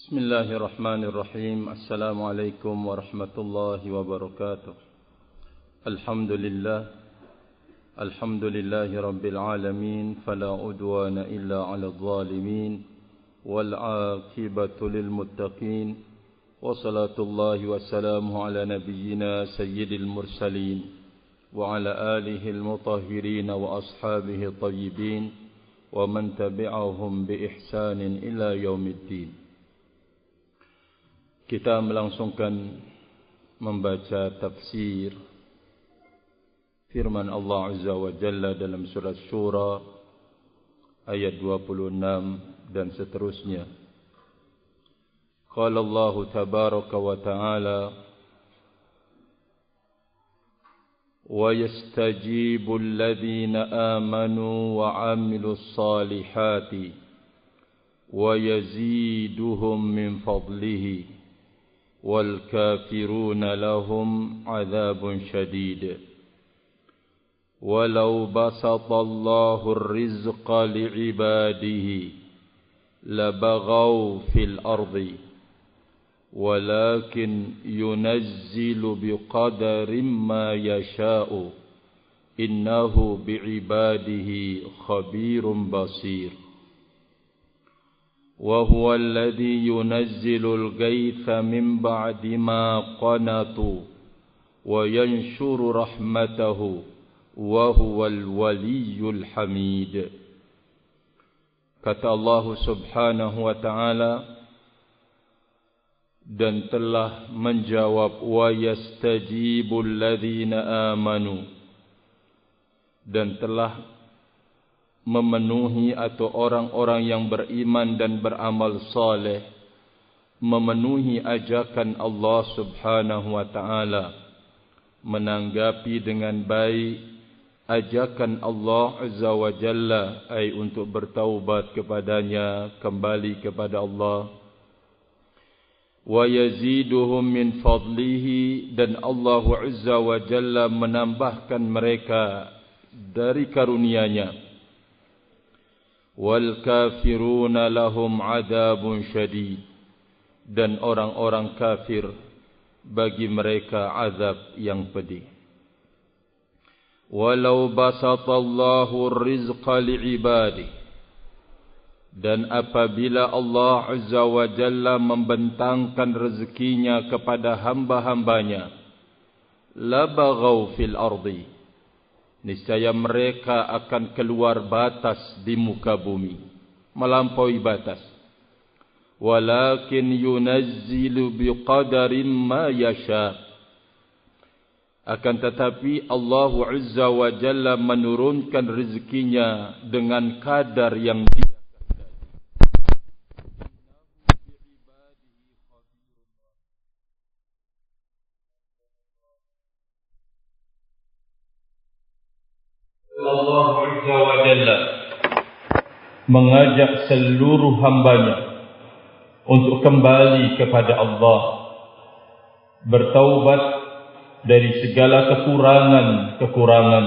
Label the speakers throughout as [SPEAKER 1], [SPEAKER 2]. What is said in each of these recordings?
[SPEAKER 1] Bismillahirrahmanirrahim. Assalamualaikum warahmatullahi wabarakatuh. Alhamdulillahi rabbil alamin. Fala udwana illa ala zalimin. Wal aqibatu lil muttaqin. Wa salatullahi wassalamu ala nabiyyina sayyidil mursalin. Wa ala alihi al-mutahhirin wa ashabihi tayyibin. Wa man tabi'ahum bi ihsanin ila yaumiddin. Kita melangsungkan membaca tafsir firman Allah Azza wa Jalla dalam surat Syura ayat 26 dan seterusnya. Qala Allah tabaraka wa ta'ala wa yastajibu alladhina amanu wa amilus salihati wa yaziduhum min fadlihi والكافرون لهم عذاب شديد ولو بسط الله الرزق لعباده لبغوا في الأرض ولكن ينزل بقدر ما يشاء إنه بعباده خبير بصير وهو الذي ينزل الغيث من بعد ما قنطوا وينشر رحمته وهو الولي الحميد. Kata Allah Subhanahu wa ta'ala, dan telah menjawab wa yastajibul ladzina amanu, dan telah memenuhi atau orang-orang yang beriman dan beramal saleh memenuhi ajakan Allah Subhanahu wa ta'ala, menanggapi dengan baik ajakan Allah Azza wa Jalla, ai untuk bertaubat kepadanya, kembali kepada Allah. Wa yaziduhum min fadlihi, dan Allah Azza wa Jalla menambahkan mereka dari karunia-Nya. Wal kafiruna lahum adabun syadid, dan orang-orang kafir bagi mereka azab yang pedih. Walau basatallahu rizqa li'ibadi, dan apabila Allah Azza wa Jalla membentangkan rezekinya kepada hamba-hambanya, labaghaw fil ardi, niscaya mereka akan keluar batas di muka bumi, melampaui batas. Walakin yunazzilu biqadarin ma yasha, akan tetapi Allah Azza wa Jalla menurunkan rezekinya dengan kadar yang Dia kehendaki. Allah Azza wa Jalla mengajak seluruh hambanya untuk kembali kepada Allah, bertaubat dari segala kekurangan-kekurangan.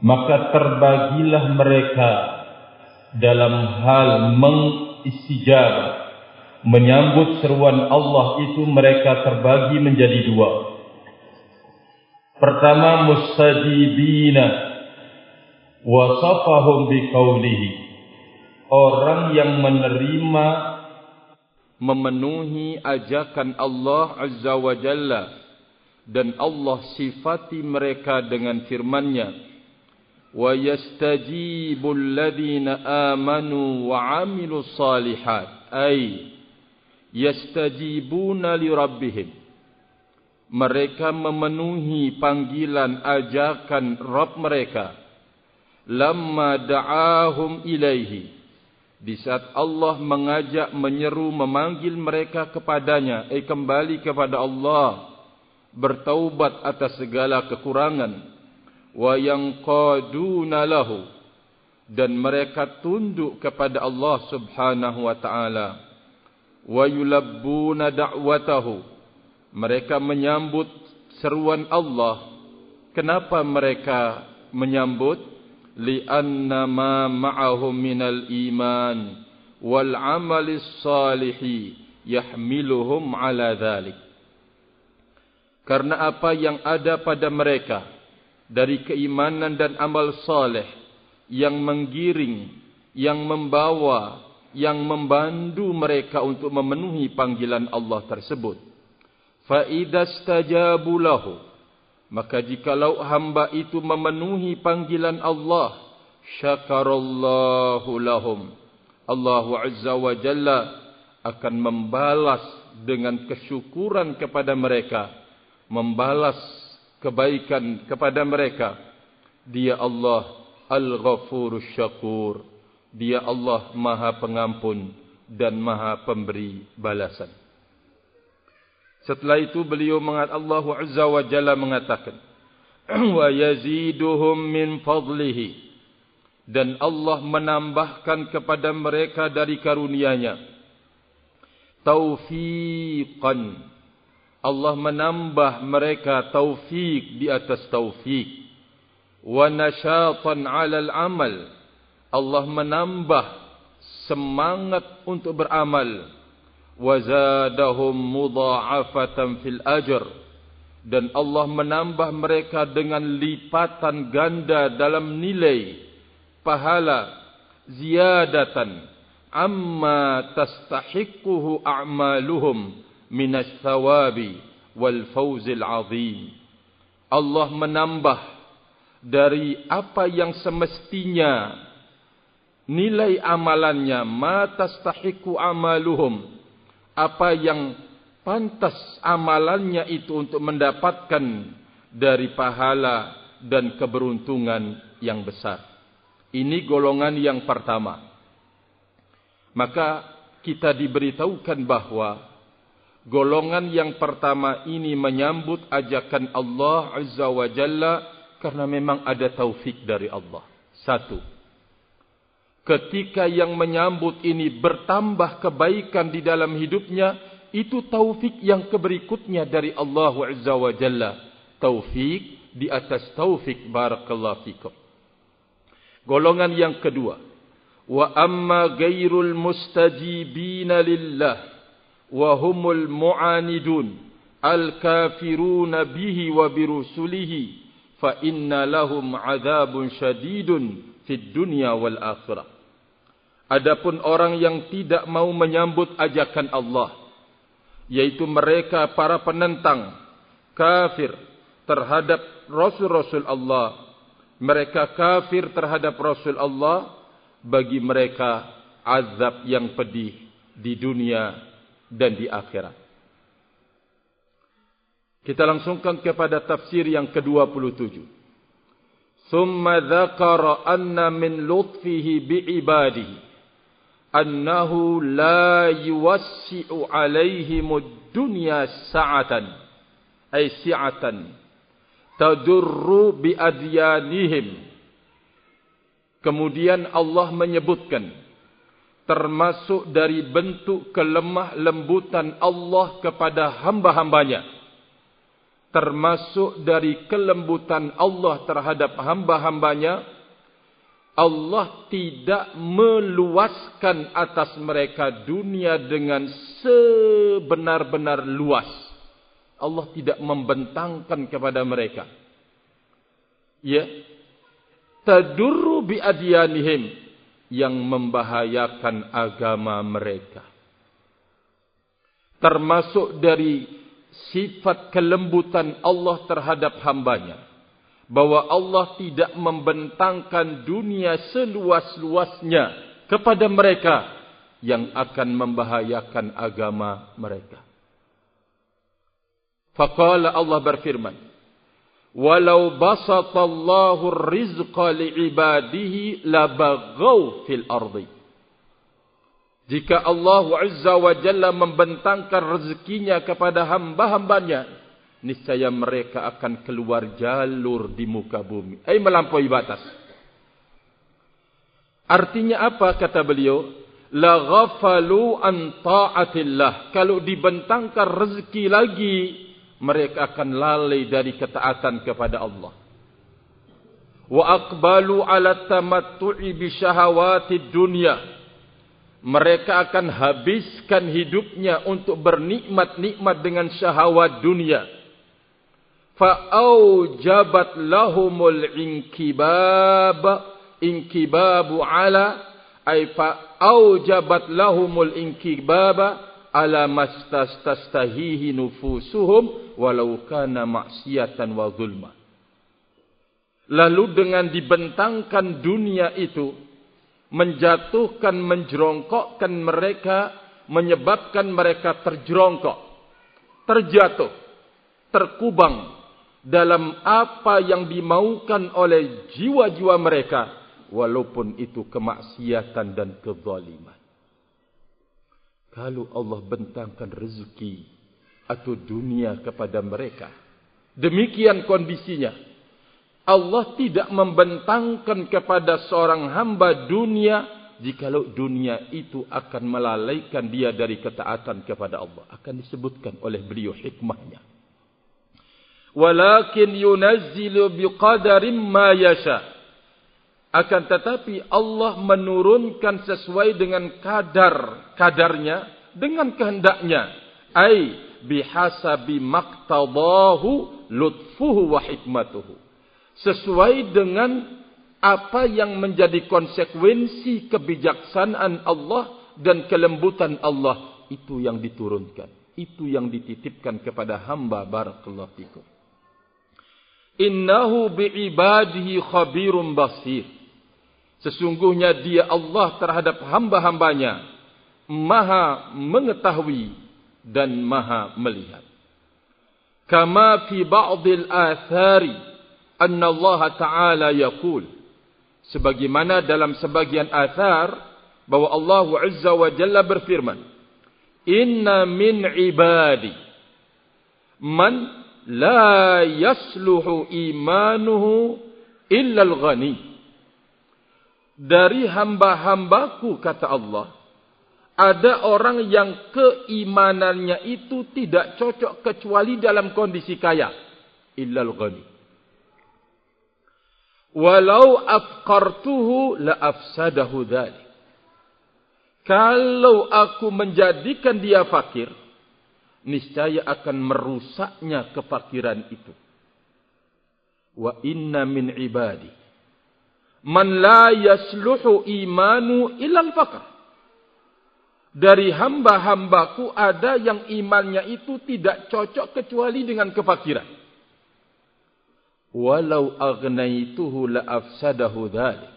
[SPEAKER 1] Maka terbagilah mereka dalam hal mengistijabah, menyambut seruan Allah itu. Mereka terbagi menjadi dua. Pertama, mustajibina, wasafahum biqaulihi, orang yang menerima, memenuhi ajakan Allah Azza wa Jalla, dan Allah sifati mereka dengan firman-Nya, wa yastajibul ladzina amanu wa amilus salihat, ay yastajibuna li rabbihim, mereka memenuhi panggilan ajakan Rabb mereka. Lamma da'ahum ilaihi, di saat Allah mengajak, menyeru, memanggil mereka kepadanya, kembali kepada Allah, bertaubat atas segala kekurangan. Wa yanqaduna lahu, dan mereka tunduk kepada Allah Subhanahu wa ta'ala. Wa yulabbuna da'watahu, mereka menyambut seruan Allah. Kenapa mereka menyambut? Li'anna ma ma'ahum minal iman wal amalis salihi yahmiluhum ala dhalik. Karena apa yang ada pada mereka dari keimanan dan amal saleh yang menggiring, yang membawa, yang membantu mereka untuk memenuhi panggilan Allah tersebut. Fa idzastajabu lahu, maka jikalau hamba itu memenuhi panggilan Allah, syakarallahu lahum, Allah Azza wa Jalla akan membalas dengan kesyukuran kepada mereka, membalas kebaikan kepada mereka. Dia Allah Al-Ghafurus Syakur, Dia Allah Maha Pengampun dan Maha Pemberi balasan. Setelah itu beliau Allah Azza wa Jalla mengatakan, wa yaziduhum min fadlihi, dan Allah menambahkan kepada mereka dari karunia-Nya taufiqan. Allah menambah mereka taufik di atas taufik. Wa nasyatan 'alal amal, Allah menambah semangat untuk beramal. Wa zadahum mudha'afatan fil ajr, dan Allah menambah mereka dengan lipatan ganda dalam nilai pahala, ziyadatan amma tastahiquhu a'maluhum minas thawabi wal fawzil azim. Allah menambah dari apa yang semestinya nilai amalannya, ma tastahiqu amaluhum, apa yang pantas amalannya itu untuk mendapatkan dari pahala dan keberuntungan yang besar. Ini golongan yang pertama. Maka kita diberitahukan bahwa golongan yang pertama ini menyambut ajakan Allah Azza wa Jalla karena memang ada taufik dari Allah. Satu, ketika yang menyambut ini bertambah kebaikan di dalam hidupnya, itu taufik yang berikutnya dari Allah Azza wa Jalla. Taufik di atas taufik, barakallahu fikum. Golongan yang kedua, wa amma ghairul mustajibina lillah wa humul mu'anidun al-kafiruna bihi wa birusulihi fa inna lahum 'adzabun syadidun fid dunya wal akhirah. Adapun orang yang tidak mau menyambut ajakan Allah, yaitu mereka para penentang, kafir terhadap Rasul-Rasul Allah, mereka kafir terhadap Rasul Allah, bagi mereka azab yang pedih di dunia dan di akhirat. Kita langsungkan kepada tafsir yang ke-27. Thumma dzakara anna min lutfihi bi'ibadihi annahu la yuwassi'u 'alaihimud dunya sa'atan ay si'atan tadurru bi adyanihim. Kemudian Allah menyebutkan termasuk dari bentuk kelemah lembutan Allah kepada hamba-hambanya, termasuk dari kelembutan Allah terhadap hamba-hambanya, Allah tidak meluaskan atas mereka dunia dengan sebenar-benar luas. Allah tidak membentangkan kepada mereka. Ya, tadurru bi adyanihim, yang membahayakan agama mereka. Termasuk dari sifat kelembutan Allah terhadap hambanya, bahwa Allah tidak membentangkan dunia seluas-luasnya kepada mereka yang akan membahayakan agama mereka. Faqala, Allah berfirman, walau basatallahu rizqa li'ibadihi labaghaw fil ardi. Jika Allah Azza wa Jalla membentangkan rezekinya kepada hamba-hambanya, niscaya mereka akan keluar jalur di muka bumi, melampaui batas. Artinya apa kata beliau? La ghafalu an ta'atillah. Kalau dibentangkan rezeki lagi, mereka akan lalai dari ketaatan kepada Allah. Wa aqbalu ala tamattu'i bi syahawatid dunya. mereka akan habiskan hidupnya untuk bernikmat-nikmat dengan syahwat dunia. Fa'aujabat lahumul inkibabu ala ay fa'aujabat lahumul inkibaba ala mastastahihi nufusuhum walau kana maksiatan wa zulma. Lalu dengan dibentangkan dunia itu menjatuhkan, menjerongkokkan mereka, menyebabkan mereka terjerongkok, terjatuh, terkubang dalam apa yang dimaukan oleh jiwa-jiwa mereka, walaupun itu kemaksiatan dan kezaliman. Kalau Allah bentangkan rezeki atau dunia kepada mereka, demikian kondisinya. Allah tidak membentangkan kepada seorang hamba dunia jikalau dunia itu akan melalaikan dia dari ketaatan kepada Allah. Akan disebutkan oleh beliau hikmahnya. Walakin yunazzilu biqadarin ma yasha. Akan tetapi Allah menurunkan sesuai dengan kadarnya, dengan kehendaknya. Ai bihasabi maqtadahu lutfuhu wa hikmatuhu. Sesuai dengan apa yang menjadi konsekuensi kebijaksanaan Allah dan kelembutan Allah. Itu yang diturunkan. Itu yang dititipkan kepada hamba. Barakallahu fikum. Innahu bi'ibadihi khabirum basir. Sesungguhnya dia Allah terhadap hamba-hambanya maha mengetahui dan maha melihat. Kama fi ba'dil athari anna Allah Ta'ala yaqul. Sebagaimana dalam sebagian athar bahwa Allah Azza wa Jalla berfirman, inna min ibadi man la yasluhu imanuhu illa al-ghani. Dari hamba-hambaku, kata Allah, ada orang yang keimanannya itu tidak cocok kecuali dalam kondisi kaya. Illa al-ghani. Walau afqartuhu la afsadahu dhalik. Kalau aku menjadikan dia fakir, niscaya akan merusaknya kefakiran itu. Wa inna min ibadi man la yasluhu imanu ilal faqr. Dari hamba-hambaku ada yang imannya itu tidak cocok kecuali dengan kefakiran. Walau agnaituhu la afsadahu dhalik.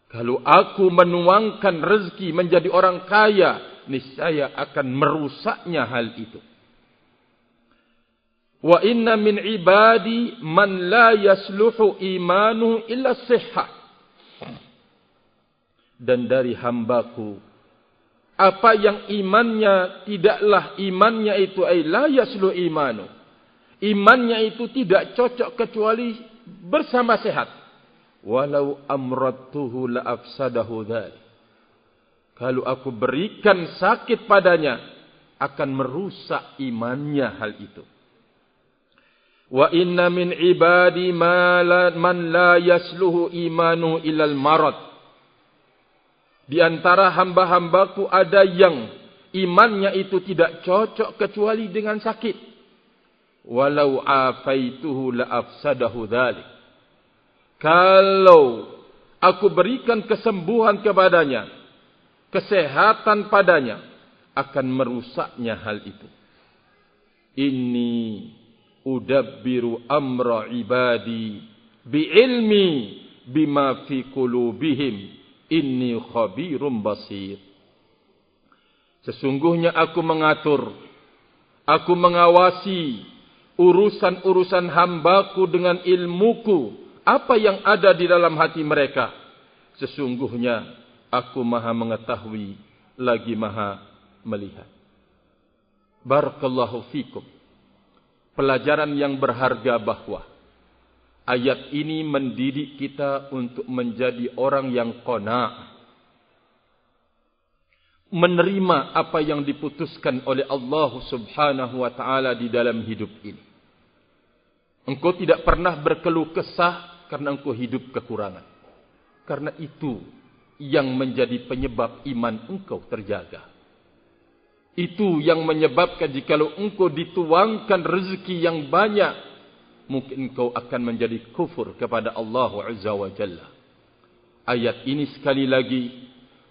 [SPEAKER 1] Kalau aku menuangkan rezeki menjadi orang kaya, niscaya akan merusaknya hal itu. Wa inna min ibadi man la yasluhu imanuhu illa sihha. Dan dari hambaku, apa yang imannya tidaklah imannya itu ay la yasluhu imanuhu. Imannya itu tidak cocok kecuali bersama sehat. Walau amradtuhu la afsadahu dhalik. Kalau aku berikan sakit padanya, akan merusak imannya hal itu. Wa inna min ibadi man la yasluhu imanu ilal marad. Di antara hamba-hambaku ada yang imannya itu tidak cocok kecuali dengan sakit. Walau afaituhu la afsadahu dhalik. Kalau aku berikan kesembuhan kepadanya, kesehatan padanya, akan merusaknya hal itu. Inni udabbiru amra ibadi bi'ilmi bima fi qulubihim inni khabirum basir. Sesungguhnya aku mengatur, aku mengawasi urusan-urusan hambaku dengan ilmuku, apa yang ada di dalam hati mereka. Sesungguhnya aku maha mengetahui lagi maha melihat. Barakallahu fikum. Pelajaran yang berharga bahwa ayat ini mendidik kita untuk menjadi orang yang qanaah, menerima apa yang diputuskan oleh Allah Subhanahu wa taala di dalam hidup ini. Engkau tidak pernah berkeluh kesah karena engkau hidup kekurangan. Karena itu yang menjadi penyebab iman engkau terjaga. Itu yang menyebabkan jikalau engkau dituangkan rezeki yang banyak, mungkin engkau akan menjadi kufur kepada Allah Azza wa Jalla. Ayat ini sekali lagi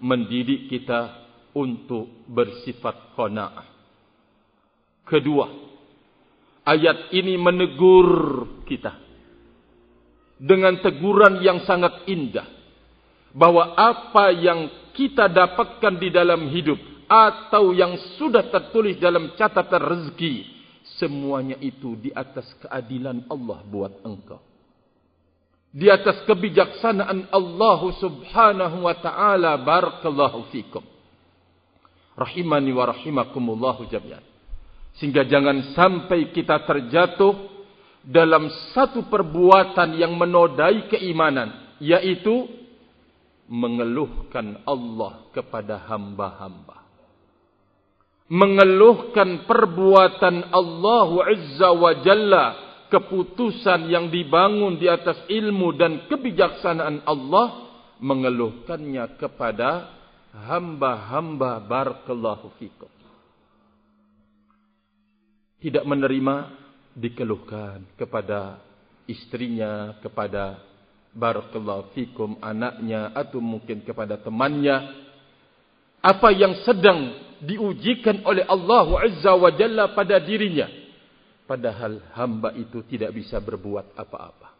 [SPEAKER 1] mendidik kita untuk bersifat qanaah. Kedua, ayat ini menegur kita dengan teguran yang sangat indah, bahwa apa yang kita dapatkan di dalam hidup atau yang sudah tertulis dalam catatan rezeki, semuanya itu di atas keadilan Allah buat engkau, di atas kebijaksanaan Allah subhanahu wa ta'ala. Barakallahu fikum, rahimani wa rahimakumullahu jami'an. Sehingga jangan sampai kita terjatuh dalam satu perbuatan yang menodai keimanan, yaitu mengeluhkan Allah kepada hamba-hamba, mengeluhkan perbuatan Allah Azza wa Jalla, keputusan yang dibangun di atas ilmu dan kebijaksanaan Allah, mengeluhkannya kepada hamba-hamba. Barakallahu fikum. Tidak menerima dikeluhkan kepada istrinya, kepada barakallahu fikum anaknya, atau mungkin kepada temannya, apa yang sedang diujikan oleh Allah Azza wa Jalla pada dirinya, padahal hamba itu tidak bisa berbuat apa-apa.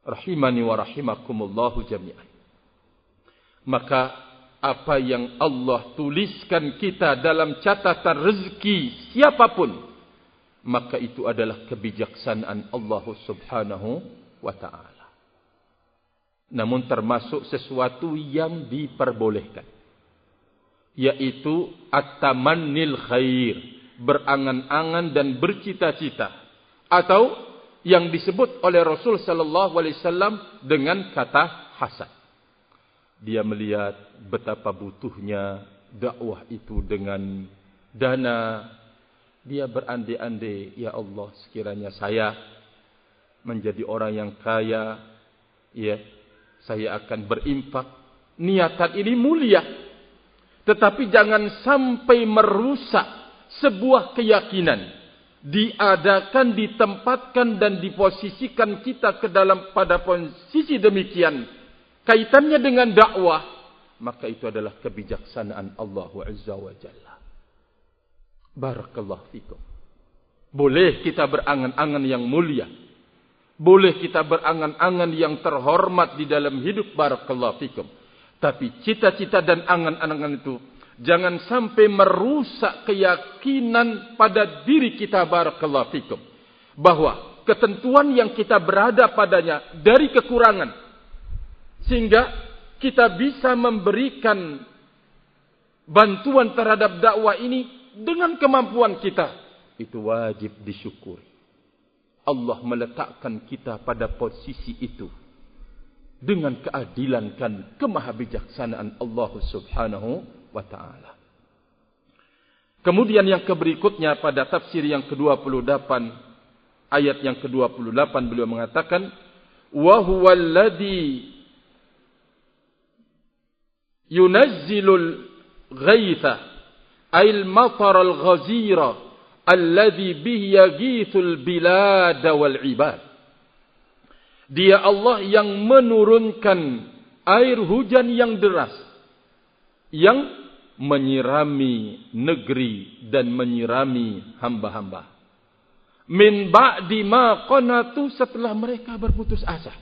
[SPEAKER 1] Rahimani wa rahimakumullahu jami'an. Maka apa yang Allah tuliskan kita dalam catatan rezeki siapapun, maka itu adalah kebijaksanaan Allah subhanahu wa ta'ala. Namun termasuk sesuatu yang diperbolehkan, yaitu at-tamannil khair, berangan-angan dan bercita-cita, atau yang disebut oleh Rasul sallallahu alaihi wasallam dengan kata hasad. Dia melihat betapa butuhnya dakwah itu dengan dana. Dia berandai-andai, ya Allah, sekiranya saya menjadi orang yang kaya, ya, saya akan berinfak. Niatan ini mulia, tetapi jangan sampai merusak sebuah keyakinan. Diadakan, ditempatkan dan diposisikan kita ke dalam pada posisi demikian, kaitannya dengan dakwah, maka itu adalah kebijaksanaan Allah Azza wa Jalla. Barakallahu fikum. Boleh kita berangan-angan yang mulia, boleh kita berangan-angan yang terhormat di dalam hidup. Barakallahu fikum. Tapi cita-cita dan angan-angan itu jangan sampai merusak keyakinan pada diri kita. Barakallahu fikum. Bahwa ketentuan yang kita berada padanya dari kekurangan, sehingga kita bisa memberikan bantuan terhadap dakwah ini dengan kemampuan kita, itu wajib disyukuri. Allah meletakkan kita pada posisi itu dengan keadilan dan kemahabijaksanaan Allah subhanahu wa ta'ala. Kemudian yang berikutnya pada tafsir yang ke-28, ayat yang ke-28, beliau mengatakan, wa huwal ladzi yunazzilul ghaitha ayil mataral ghazira alladhi bihi yaghithul bilad wal ibad. Dia Allah yang menurunkan air hujan yang deras, yang menyirami negeri dan menyirami hamba-hamba. Min ba'di ma qanatu, setelah mereka berputus asa.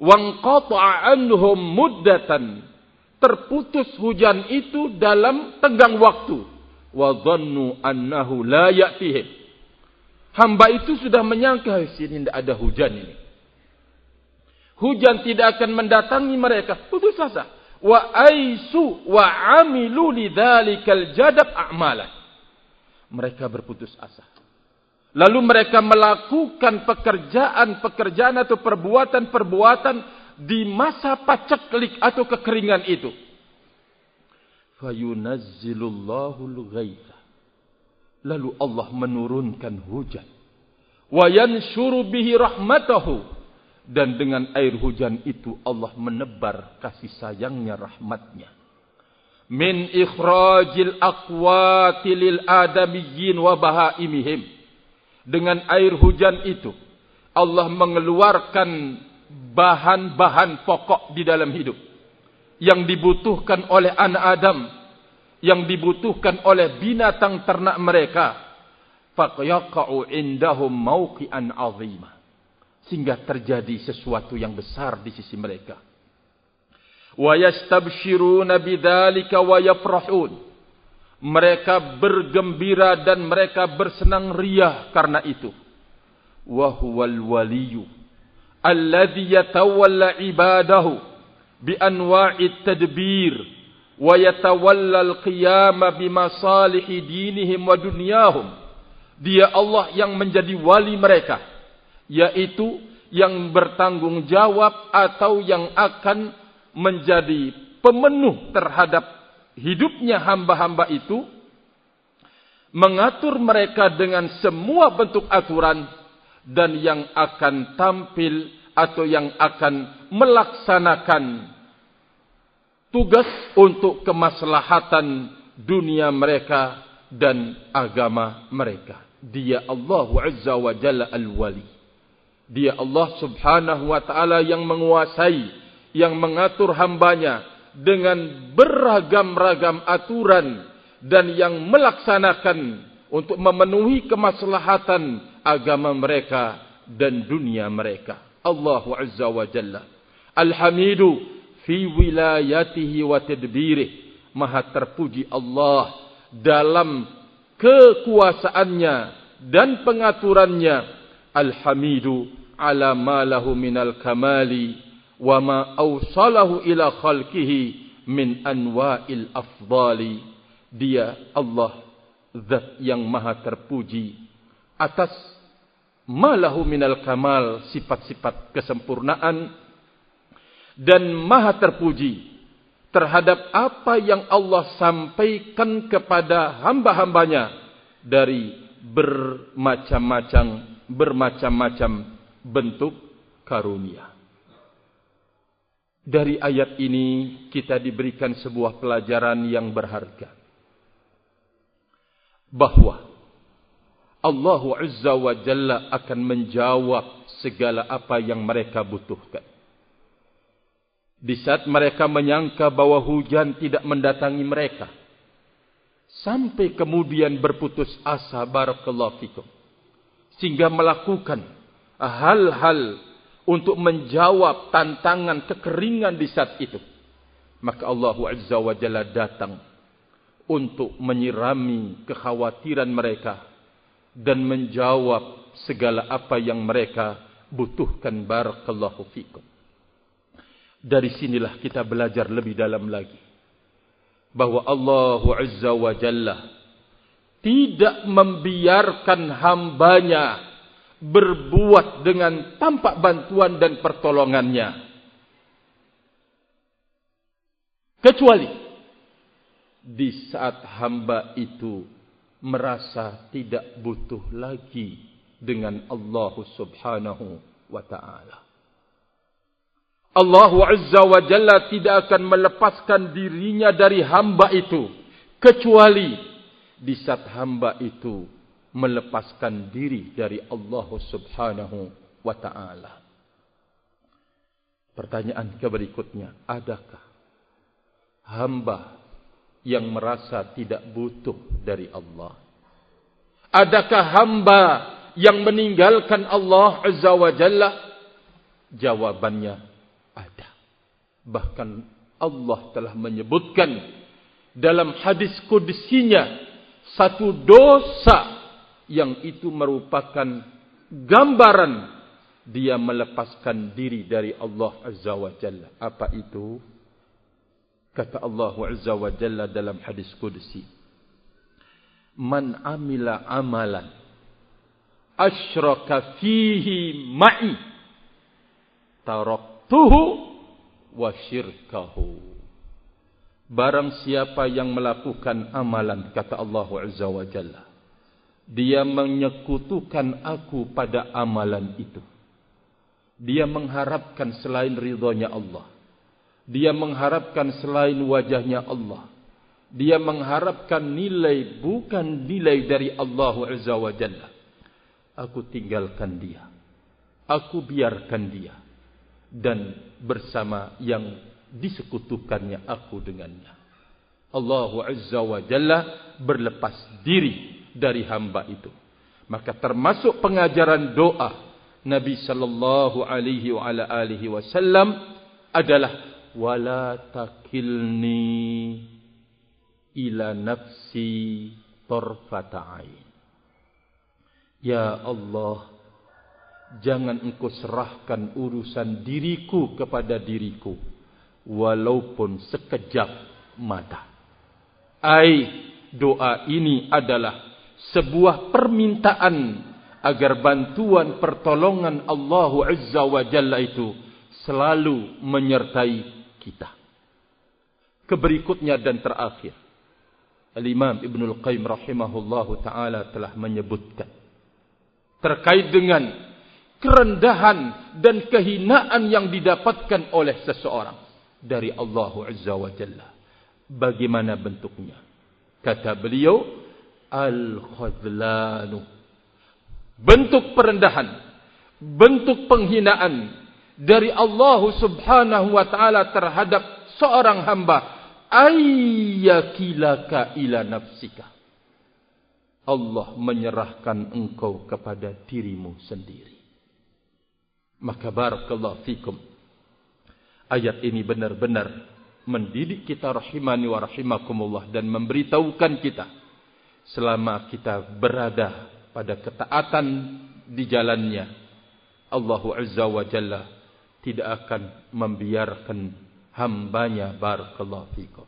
[SPEAKER 1] Wanqata'a anhum muddatan, terputus hujan itu dalam tenggang waktu. Wa dhannu annahu la ya'tihim, hamba itu sudah menyangka sini tidak ada hujan ini, hujan tidak akan mendatangi mereka, putus asa. Wa aisu wa amilu lidzalikal jadab a'malan, mereka berputus asa, lalu mereka melakukan pekerjaan-pekerjaan atau perbuatan-perbuatan di masa paceklik atau kekeringan itu. Fayunazzilullahu al-ghaitha, lalu Allah menurunkan hujan. Wa yanshuru bihi rahmatahu, Dan dengan air hujan itu Allah menebar kasih sayangnya, rahmatnya. Min ikhrajil aqwati lil adamiyyin wa bahaimihim. Dengan air hujan itu Allah mengeluarkan bahan-bahan pokok di dalam hidup yang dibutuhkan oleh anak Adam, yang dibutuhkan oleh binatang ternak mereka. Faqyaqa'u indahum mawqi'an 'azima. Sehingga terjadi sesuatu yang besar di sisi mereka. Wa yastabshiruna bidzalika wa yafrahun. Mereka bergembira dan mereka bersenang riah karena itu. Wa huwal waliyyu alladhi yatawalla ibadahu bi anwa'it tadbir wa yatawalla al-qiyama bi masalihi dinihim wa dunyahum. Dia Allah yang menjadi wali mereka, yaitu yang bertanggung jawab atau yang akan menjadi pemenuh terhadap hidupnya hamba-hamba itu, mengatur mereka dengan semua bentuk aturan, dan yang akan tampil atau yang akan melaksanakan tugas untuk kemaslahatan dunia mereka dan agama mereka. Dia Allah Azza wa Jalla al-Wali. Dia Allah Subhanahu wa ta'ala yang menguasai, yang mengatur hambanya dengan beragam-ragam aturan dan yang melaksanakan untuk memenuhi kemaslahatan agama mereka dan dunia mereka. Allah Azza wa Jalla Al-Hamidu fi wilayatihi wa tadbirih. Maha terpuji Allah dalam kekuasaannya dan pengaturannya. Al-Hamidu ala ma lahu minal kamali wa ma awsalahu ila khalqihi min anwa'il afdali. Dia Allah zat yang maha terpuji atas ma lahu minal kamal, sifat-sifat kesempurnaan, dan maha terpuji terhadap apa yang Allah sampaikan kepada hamba-hambanya dari bermacam-macam bentuk karunia. Dari ayat ini kita diberikan sebuah pelajaran yang berharga, bahwa Allah Azza wa Jalla akan menjawab segala apa yang mereka butuhkan. Di saat mereka menyangka bahwa hujan tidak mendatangi mereka, sampai kemudian berputus asa, barakallahu fikum, sehingga melakukan hal-hal untuk menjawab tantangan kekeringan di saat itu, maka Allah Azza wa Jalla datang untuk menyirami kekhawatiran mereka dan menjawab segala apa yang mereka butuhkan, barakallahu fikum. Dari sinilah kita belajar lebih dalam lagi bahwa Allah Azza wa Jalla tidak membiarkan hambanya berbuat dengan tanpa bantuan dan pertolongannya, kecuali di saat hamba itu merasa tidak butuh lagi dengan Allah Subhanahu wa ta'ala. Allah Azza wa Jalla tidak akan melepaskan dirinya dari hamba itu, kecuali di saat hamba itu melepaskan diri dari Allah Subhanahu wa ta'ala. Pertanyaan berikutnya, adakah hamba yang merasa tidak butuh dari Allah? Adakah hamba yang meninggalkan Allah Azza wa Jalla? Jawabannya ada. Bahkan Allah telah menyebutkan dalam hadis qudsinya satu dosa yang itu merupakan gambaran dia melepaskan diri dari Allah Azza wa Jalla. Apa itu? Kata Allah Azza wa Jalla dalam hadis qudsi, man amila amalan asyraka fihi ma'i taraktuhu wa syirkahu. Barang siapa yang melakukan amalan, kata Allah Azza wa Jalla, dia menyekutukan aku pada amalan itu, Dia mengharapkan selain ridhonya Allah. Dia mengharapkan selain wajahnya Allah. Dia mengharapkan nilai bukan nilai dari Allah Azza wa Jalla. Aku tinggalkan dia. Aku biarkan dia. Dan bersama yang disekutukannya aku dengannya. Allah Azza wa Jalla berlepas diri dari hamba itu. Maka termasuk pengajaran doa Nabi sallallahu alaihi wa ala alihi wasallam adalah wala takilni ila nafsi tarfata ain. Ya Allah, jangan engkau serahkan urusan diriku kepada diriku walaupun sekejap mata. Doa ini adalah sebuah permintaan agar bantuan pertolongan Allah Azza wa Jalla itu selalu menyertai kita. Keberikutnya dan terakhir, Al-Imam Ibnul Qayyim rahimahullahu ta'ala telah menyebutkan terkait dengan kerendahan dan kehinaan yang didapatkan oleh seseorang dari Allah Azza wa Jalla. Bagaimana bentuknya? Kata beliau, al-khadlanu. Bentuk perendahan, bentuk penghinaan dari Allah Subhanahu wa ta'ala terhadap seorang hamba. Ayyakilaka ila nafsika. Allah menyerahkan engkau kepada dirimu sendiri. Maka barakallahu fikum. Ayat ini benar-benar mendidik kita rahimani wa rahimakumullah dan memberitahukan kita selama kita berada pada ketaatan di jalannya, Allah Azza wa Jalla tidak akan membiarkan hambanya. Barakallahu fikum.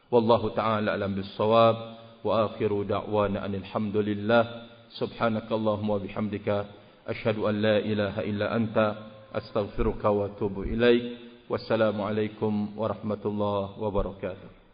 [SPEAKER 1] Wallahu ta'ala alam bis-shawab wa akhiru da'wana alhamdulillah. Subhanakallahumma wa bihamdika asyhadu an la ilaha illa anta astaghfiruka wa atubu ilaik. Wassalamualaikum warahmatullahi wabarakatuh.